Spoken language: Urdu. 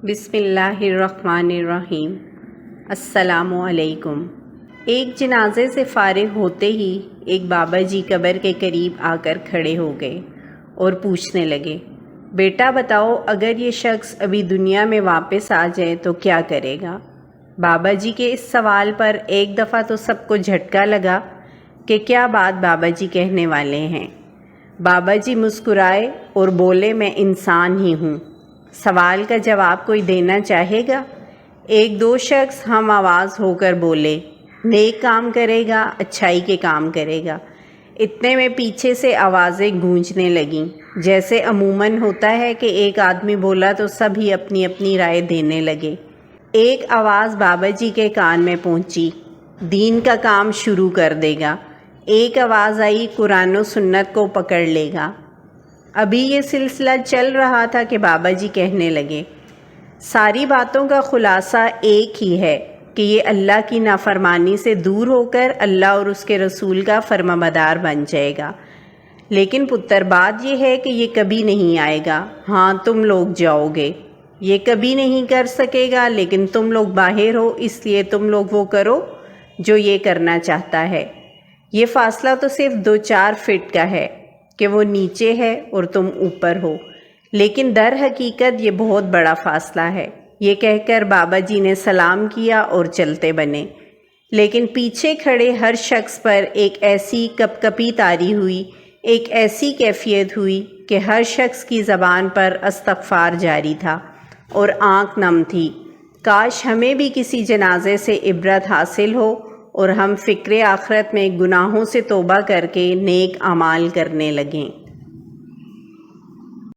بسم اللہ الرحمن الرحیم۔ السلام علیکم۔ ایک جنازے سے فارغ ہوتے ہی ایک بابا جی قبر کے قریب آ کر کھڑے ہو گئے اور پوچھنے لگے، بیٹا بتاؤ، اگر یہ شخص ابھی دنیا میں واپس آ جائے تو کیا کرے گا؟ بابا جی کے اس سوال پر ایک دفعہ تو سب کو جھٹکا لگا کہ کیا بات بابا جی کہنے والے ہیں۔ بابا جی مسکرائے اور بولے، میں انسان ہی ہوں، سوال کا جواب کوئی دینا چاہے گا؟ ایک دو شخص ہم آواز ہو کر بولے، نیک کام کرے گا، اچھائی کے کام کرے گا۔ اتنے میں پیچھے سے آوازیں گونجنے لگیں، جیسے عموماً ہوتا ہے کہ ایک آدمی بولا تو سب ہی اپنی اپنی رائے دینے لگے۔ ایک آواز بابا جی کے کان میں پہنچی، دین کا کام شروع کر دے گا۔ ایک آواز آئی، قرآن و سنت کو پکڑ لے گا۔ ابھی یہ سلسلہ چل رہا تھا کہ بابا جی کہنے لگے، ساری باتوں کا خلاصہ ایک ہی ہے کہ یہ اللہ کی نافرمانی سے دور ہو کر اللہ اور اس کے رسول کا فرمانبردار بن جائے گا۔ لیکن پتر، بات یہ ہے کہ یہ کبھی نہیں آئے گا۔ ہاں، تم لوگ جاؤ گے، یہ کبھی نہیں کر سکے گا، لیکن تم لوگ باہر ہو، اس لیے تم لوگ وہ کرو جو یہ کرنا چاہتا ہے۔ یہ فاصلہ تو صرف 2-4 فٹ کا ہے کہ وہ نیچے ہے اور تم اوپر ہو، لیکن در حقیقت یہ بہت بڑا فاصلہ ہے۔ یہ کہہ کر بابا جی نے سلام کیا اور چلتے بنے، لیکن پیچھے کھڑے ہر شخص پر ایک ایسی کپ کپی طاری ہوئی، ایک ایسی کیفیت ہوئی کہ ہر شخص کی زبان پر استغفار جاری تھا اور آنکھ نم تھی۔ کاش ہمیں بھی کسی جنازے سے عبرت حاصل ہو اور ہم فکر آخرت میں گناہوں سے توبہ کر کے نیک اعمال کرنے لگیں۔